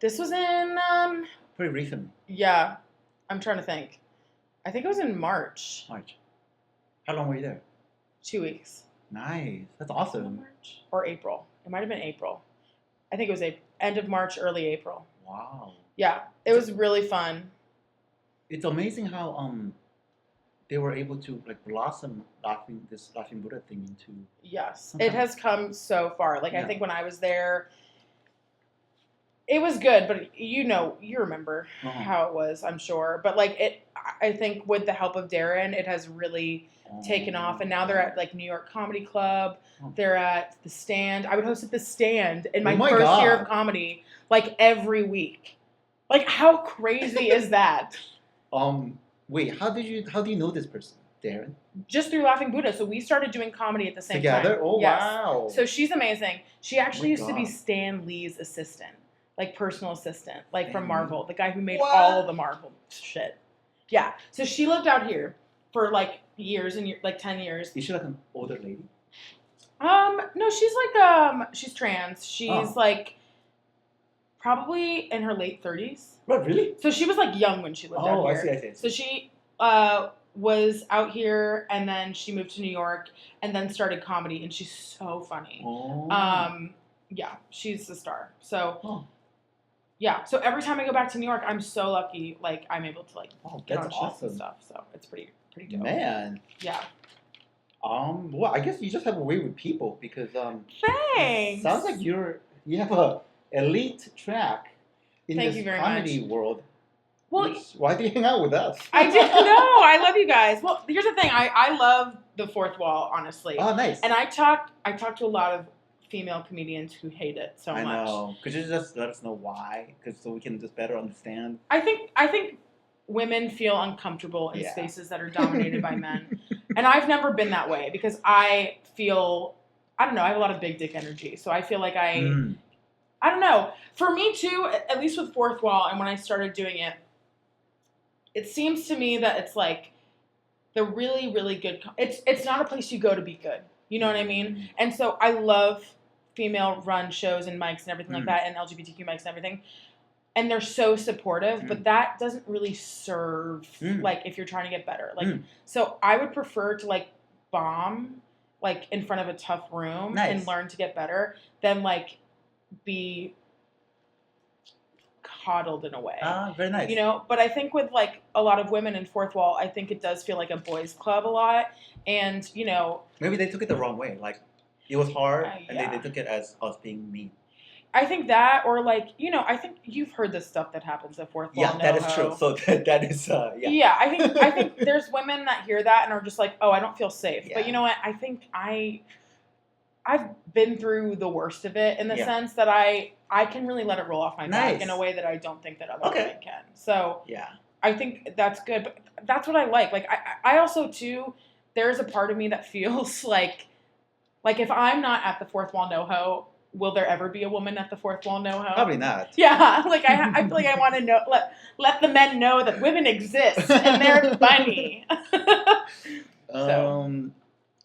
This was in pretty recent. Yeah, I'm trying to think. I think it was in March. How long were you there? 2 weeks. Nice. That's awesome. March or April. It might have been April. I think it was end of March, early April. Wow. Yeah, it was really fun. It's amazing how they were able to like blossom this Laughing Buddha thing into. Yes, it has come so far. Like I think when I was there, it was good, but you remember how it was, I'm sure. But like I think with the help of Darren, it has really taken off. And now they're at like New York Comedy Club. They're at the Stand. I would host at the Stand in my first year of comedy, like every week. Like how crazy is that? Wait, how do you know this person, Darren? Just through Laughing Buddha. So we started doing comedy at the same time. Together? Oh, yes. Wow. So she's amazing. She actually used to be Stan Lee's assistant. Like personal assistant, like from Marvel, the guy who made all of the Marvel shit. Yeah, so she lived out here for like years and like 10 years. Is she like an older lady? No, she's like she's trans. She's like probably in her late 30s. What, really? So she was like young when she lived out here. Oh, I see. So she was out here, and then she moved to New York, and then started comedy, and she's so funny. Oh. Yeah, she's a star. So. Yeah, so every time I go back to New York, I'm so lucky. Like I'm able to like get on shows and stuff. So it's pretty dope. Man. Yeah. Well, I guess you just have a way with people because Thanks. Sounds like you have a elite track in this comedy world. Well, why do you hang out with us? I didn't know. I love you guys. Well, here's the thing. I love the fourth wall, honestly. Oh, nice. And I talked to a lot of female comedians who hate it so much. I know. Could you just let us know why? So we can just better understand. I think women feel uncomfortable in spaces that are dominated by men. And I've never been that way because I feel, I don't know, I have a lot of big dick energy. So I feel like I don't know. For me too, at least with Fourth Wall and when I started doing it, it seems to me that it's like the really, really good, it's not a place you go to be good. You know what I mean? And so I love female-run shows and mics and everything like that, and LGBTQ mics and everything. And they're so supportive, but that doesn't really serve, like, if you're trying to get better. Like, so I would prefer to, like, bomb, like, in front of a tough room and learn to get better than, like, be coddled in a way. Very nice. You know? But I think with, like, a lot of women in Fourth Wall, I think it does feel like a boys' club a lot. And, you know... Maybe they took it the wrong way. Like, it was hard, and they took it as us being mean. I think that, or like, you know, I think you've heard the stuff that happens at Fourth Wall. Yeah, that is true. So that is, Yeah, I think there's women that hear that and are just like, oh, I don't feel safe. Yeah. But you know what? I think I've been through the worst of it in the sense that I can really let it roll off my back in a way that I don't think that other women can. So I think that's good. But that's what I like. Like, I also, too, there's a part of me that feels like if I'm not at the Fourth Wall NoHo, will there ever be a woman at the Fourth Wall NoHo? Probably not. Yeah, like I feel like I want to know, let the men know that women exist and they're funny.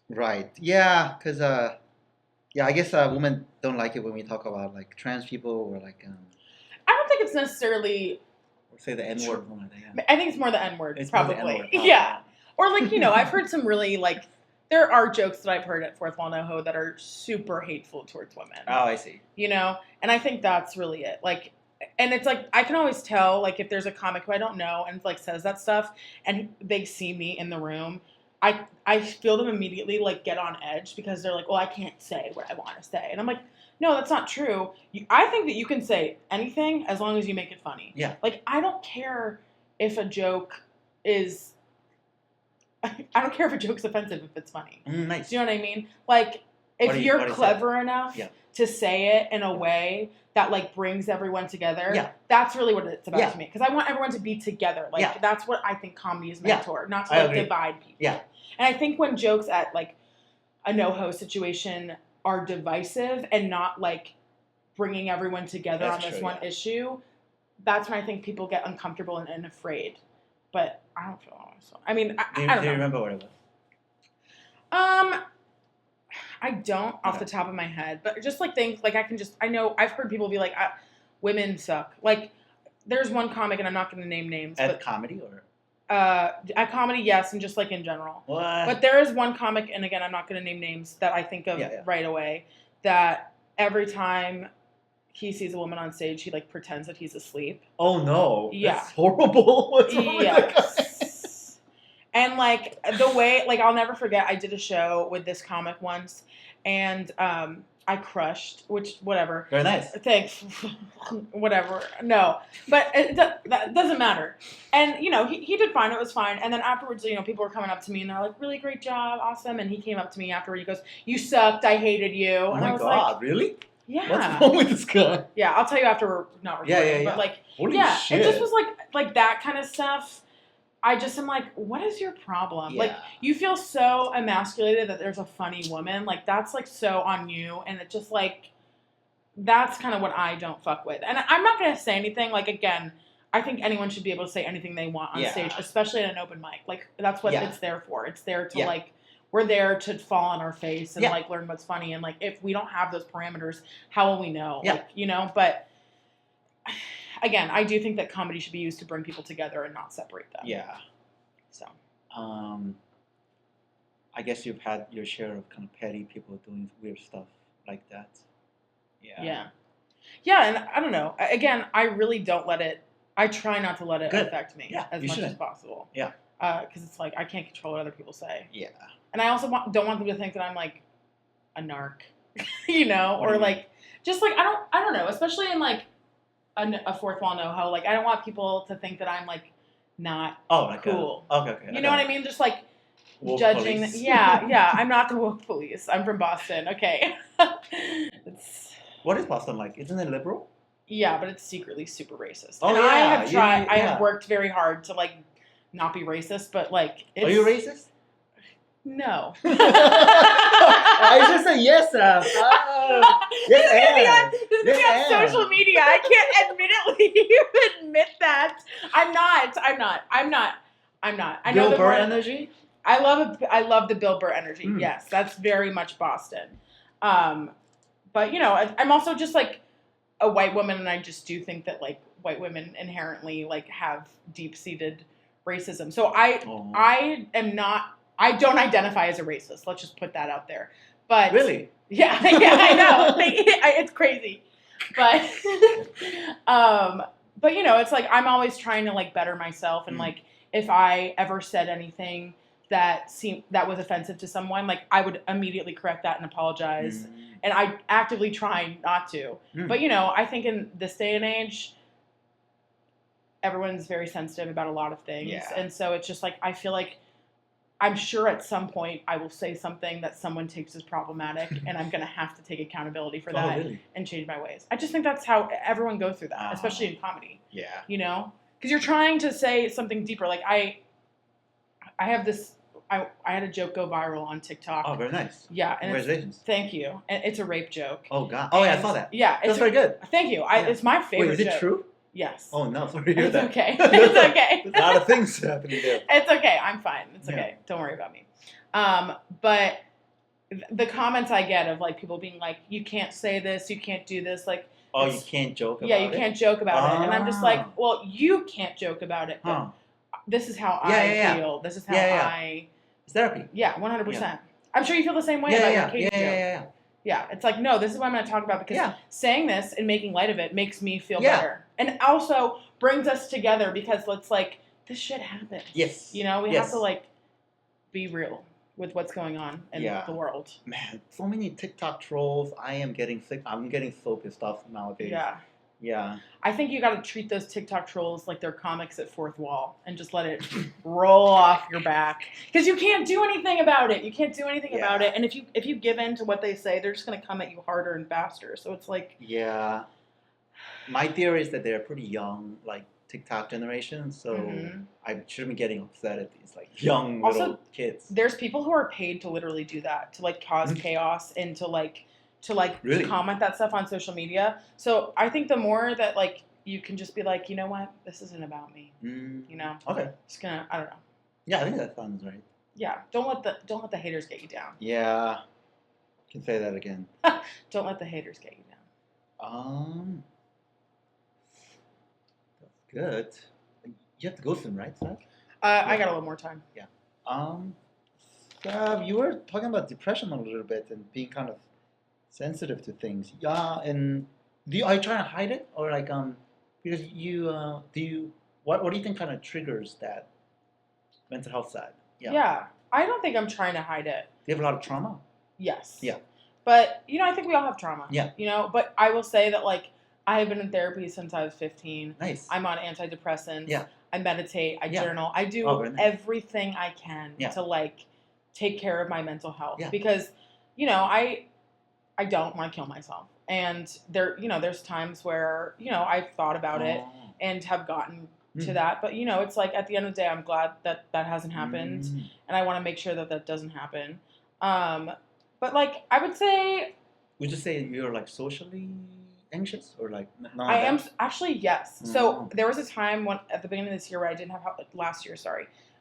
Right. Yeah, because I guess women don't like it when we talk about like trans people or like. I don't think it's necessarily. Or say the N-word. I think it's more the N-word. It's probably. More the N-word. Yeah. Or like, you know, I've heard some really like. There are jokes that I've heard at Fourth Wall NoHo that are super hateful towards women. Oh, I see. You know? And I think that's really it. Like, and it's like, I can always tell, like, if there's a comic who I don't know and, like, says that stuff and they see me in the room, I feel them immediately like get on edge because they're like, well, I can't say what I want to say, and I'm like, no, that's not true. I think that you can say anything as long as you make it funny. Yeah. Like, I don't care if a joke is. I don't care if a joke's offensive if it's funny. Nice. Do you know what I mean? Like, if you're clever enough to say it in a way that like brings everyone together, that's really what it's about to me. Because I want everyone to be together. Like, that's what I think comedy is meant for, not to like divide people. Yeah. And I think when jokes at like a no-host situation are divisive and not like bringing everyone together on this one issue, that's when I think people get uncomfortable and afraid. But I don't feel so. I mean, I don't know. Do you remember what it was? I don't off the top of my head, but just like things like I know I've heard people be like, women suck. Like, there's one comic, and I'm not going to name names. At comedy or? At comedy, yes, and just like in general. What? But there is one comic, and again, I'm not going to name names, that I think of right away, that every time he sees a woman on stage, he like pretends that he's asleep. Oh no! Yeah, that's horrible. What's wrong with that guy? And like the way, like I'll never forget, I did a show with this comic once, and I crushed, which whatever. Very nice. Thanks. Whatever. No, but that doesn't matter. And you know, he did fine. It was fine. And then afterwards, you know, people were coming up to me and they're like, "Really great job, awesome." And he came up to me afterward. He goes, "You sucked. I hated you." Oh and my I was god! like, really? Yeah. What's wrong with this guy? Yeah, I'll tell you after we're not recording. But like, holy shit. it just was like that kind of stuff. I just am like, what is your problem? Yeah. Like, you feel so emasculated that there's a funny woman. Like, that's, like, so on you. And it just, like, that's kind of what I don't fuck with. And I'm not going to say anything. Like, again, I think anyone should be able to say anything they want on stage, especially at an open mic. Like, that's what it's there for. It's there to, like, we're there to fall on our face and, like, learn what's funny. And, like, if we don't have those parameters, how will we know? Yeah. Like, you know, but... Again, I do think that comedy should be used to bring people together and not separate them. Yeah. So. I guess you've had your share of kind of petty people doing weird stuff like that. Yeah. Yeah. Yeah, and I don't know. Again, I really don't let it. I try not to let it affect me as much as possible. Yeah. Because it's like I can't control what other people say. Yeah. And I also don't want them to think that I'm like a narc, you know, or like just like I don't know, especially in like. A fourth wall no-ho. Like, I don't want people to think that I'm, like, not cool. Okay. You know what I mean? Just, like, woke judging. Yeah. I'm not the woke police. I'm from Boston. Okay. What is Boston like? Isn't it liberal? Yeah, but it's secretly super racist. Oh, and I have tried. I have worked very hard to, like, not be racist, but, like... Are you racist? No. I just said yes, Sav. This is gonna be on social media. I can't admit that. I'm not. I know Bill Burr energy? I love the Bill Burr energy. Yes, that's very much Boston. But you know, I'm also just like a white woman, and I just do think that like white women inherently like have deep-seated racism. So I don't identify as a racist. Let's just put that out there. But really? Yeah, I know. It's crazy. But you know, it's like I'm always trying to like better myself, and like if I ever said anything that was offensive to someone, like I would immediately correct that and apologize. And I actively try not to. But you know, I think in this day and age, everyone's very sensitive about a lot of things. Yeah. And so it's just like I feel like I'm sure at some point I will say something that someone takes as problematic, and I'm going to have to take accountability for that and change my ways. I just think that's how everyone goes through that, especially in comedy. Yeah. You know? Because you're trying to say something deeper. Like, I have this... I had a joke go viral on TikTok. Oh, very nice. Yeah. And congratulations. Thank you. And it's a rape joke. Oh, God. Oh, yeah, I saw that. Yeah. That's very good. Thank you. It's my favorite joke. Wait, is it true? Yes. Oh, no. Sorry to hear that. It's okay. It's okay. There's a lot of things happening there. It's okay. I'm fine. It's okay. Don't worry about me. But the comments I get of, like, people being like, you can't say this, you can't do this, like... Oh, you can't joke about it? Yeah, you can't joke about it. And I'm just like, well, you can't joke about it, but this is how I feel. This is how I... It's therapy. Yeah, 100%. Yeah. I'm sure you feel the same way about your Katie joke. Yeah, it's like, no, this is what I'm going to talk about, because saying this and making light of it makes me feel better. And also brings us together, because it's like, this shit happens. Yes. You know, we have to, like, be real with what's going on in Yeah. the world. Man, so many TikTok trolls. I'm getting so pissed off nowadays. Yeah. Yeah. I think you got to treat those TikTok trolls like they're comics at fourth wall and just let it roll off your back, because you can't do anything about it. You can't do anything about it. And if you give in to what they say, they're just going to come at you harder and faster. So it's like, yeah. My theory is that they're pretty young, like TikTok generation. So I shouldn't be getting upset at these like young little kids. There's people who are paid to literally do that, to like cause chaos and to Really? comment that stuff on social media. So I think the more that like you can just be like, you know what, this isn't about me. You know? Okay. Just gonna, I don't know. Yeah, I think that sounds right. Yeah. Don't let the haters get you down. Yeah. Can say that again. Don't let the haters get you down. That's good. You have to go soon, right, Sav? I got a little more time. Yeah. Sav, you were talking about depression a little bit and being kind of sensitive to things. Yeah, and are you trying to hide it, or like because what do you think kind of triggers that mental health side? Yeah. I don't think I'm trying to hide it. Do you have a lot of trauma? Yes. Yeah. But I think we all have trauma. Yeah. But I will say that like I have been in therapy since I was 15. Nice. I'm on antidepressants. Yeah. I meditate. I journal. I do everything I can to like take care of my mental health because I don't want to kill myself. And there's times where, I've thought about it and have gotten to that. But, it's like at the end of the day, I'm glad that hasn't happened. And I want to make sure that that doesn't happen. But like, I would say... Would you say you're like socially anxious or like... I am actually, yes. So there was a time at the beginning of this year where I didn't have, last year,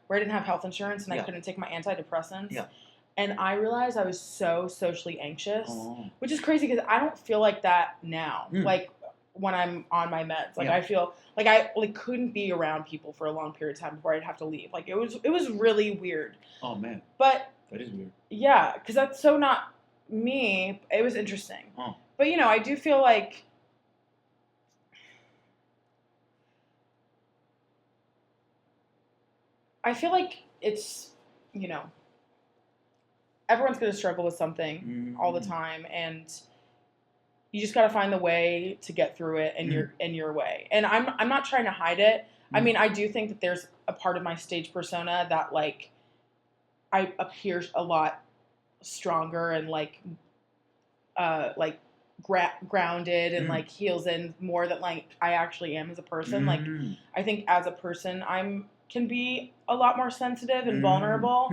where I didn't have health insurance and I couldn't take my antidepressants. Yeah. And I realized I was so socially anxious, which is crazy because I don't feel like that now. Like when I'm on my meds, like I feel like I couldn't be around people for a long period of time before I'd have to leave. Like it was really weird. Oh man. But that is weird. Yeah, because that's so not me. It was interesting. But I do feel like it's everyone's going to struggle with something all the time, and you just got to find the way to get through it in your way. And I'm not trying to hide it. I mean, I do think that there's a part of my stage persona that like I appear a lot stronger and grounded and like heals in more than like I actually am as a person. Like I think as a person can be a lot more sensitive and vulnerable.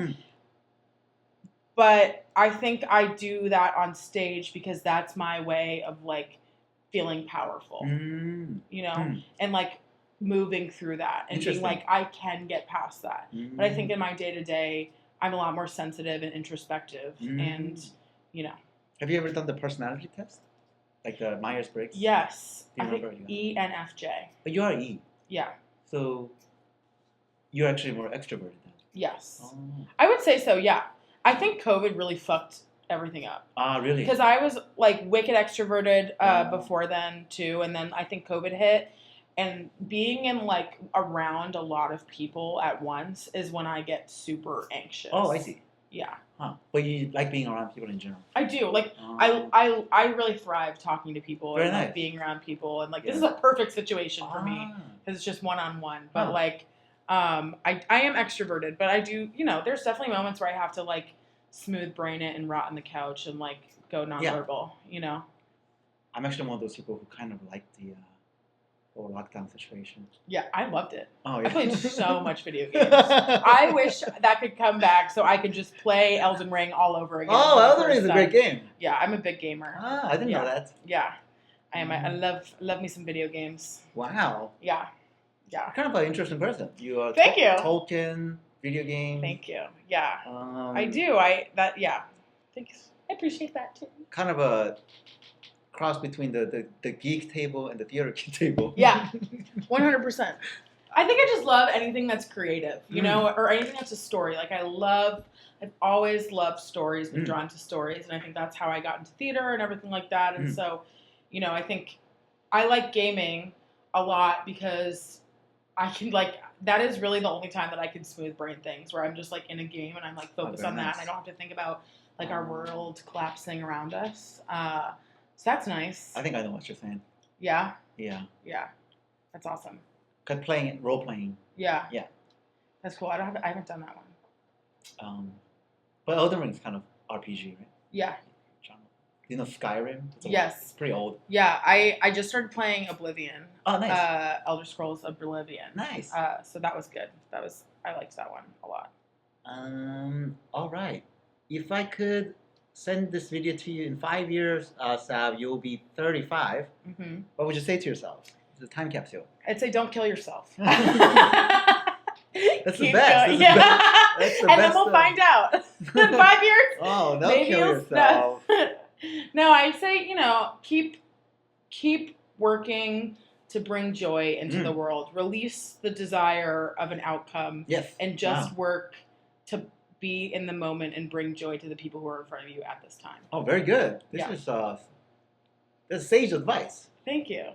But I think I do that on stage because that's my way of like feeling powerful, and like moving through that and being like, I can get past that. But I think in my day to day, I'm a lot more sensitive and introspective and, Have you ever done the personality test? Like the Myers-Briggs? Yes. I think ENFJ. But you are E. Yeah. So you're actually more extroverted then? Yes. I would say so, yeah. I think COVID really fucked everything up. Really? Because I was like wicked extroverted before then too, and then I think COVID hit, and being in like around a lot of people at once is when I get super anxious. Oh, I see. Yeah. Huh. But you like being around people in general? I do. Like I really thrive talking to people and like being around people, and like this is a perfect situation for me because it's just one-on-one. But like I am extroverted, but I do, there's definitely moments where I have to like smooth brain it and rot on the couch and like go nonverbal, I'm actually one of those people who kind of like the whole lockdown situation. Yeah, I loved it. Oh, yeah. I played so much video games. I wish that could come back so I could just play Elden Ring all over again. Oh, Elden Ring is a great game. Yeah, I'm a big gamer. I didn't know that. Yeah, I am. I love me some video games. Wow. Yeah. Yeah. You're kind of an interesting person. You are Thank you. Tolkien, video games. Thank you. Yeah. I do. Thanks. I appreciate that too. Kind of a cross between the geek table and the theater table. Yeah. 100%. I think I just love anything that's creative, or anything that's a story. Like I've always loved stories, been drawn to stories, and I think that's how I got into theater and everything like that. And so, I think I like gaming a lot because I can like that is really the only time that I can smooth brain things where I'm just like in a game and I'm like focused on that nice. and I don't have to think about like our world collapsing around us. So that's nice. I think I know what you're saying. Yeah. Yeah. Yeah. That's awesome. Cause playing role playing. Yeah. Yeah. That's cool. I haven't done that one. But Elden Ring's kind of RPG, right? Yeah. You know Skyrim? Yes. It's pretty old. Yeah, I just started playing Oblivion. Oh, nice. Elder Scrolls Oblivion. Nice. So that was good. I liked that one a lot. All right. If I could send this video to you in 5 years, Sav, you'll be 35. Mm-hmm. What would you say to yourself? It's a time capsule. I'd say don't kill yourself. That's the best. Yeah. That's the and best then we'll find out in 5 years. Oh, don't kill yourself. No, I'd say, keep working to bring joy into the world. Release the desire of an outcome. Yes. And just work to be in the moment and bring joy to the people who are in front of you at this time. Oh, very good. This is that's sage advice. Thank you.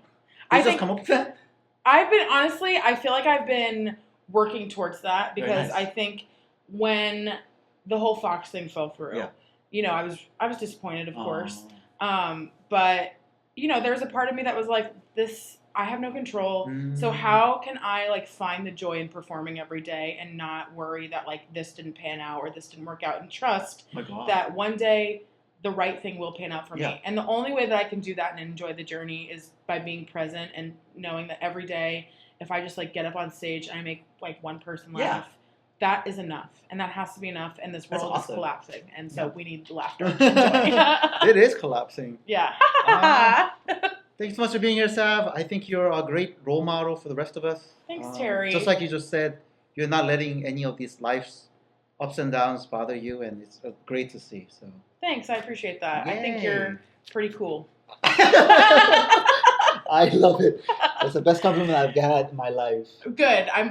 I just come up with that? I feel like I've been working towards that because nice. I think when the whole Fox thing fell through, I was disappointed, of course. But there's a part of me that was like, this, I have no control. So how can I like find the joy in performing every day and not worry that like this didn't pan out or this didn't work out, and trust that one day the right thing will pan out for me. And the only way that I can do that and enjoy the journey is by being present and knowing that every day, if I just like get up on stage and I make like one person laugh, that is enough. And that has to be enough. And this world is collapsing. And so we need laughter and joy. It is collapsing. Yeah. Thanks so much for being here, Sav. I think you're a great role model for the rest of us. Thanks, Terry. Just like you just said, you're not letting any of these life's ups and downs bother you, and it's great to see. So thanks, I appreciate that. Yay. I think you're pretty cool. I love it. That's the best compliment I've had in my life. Good. I'm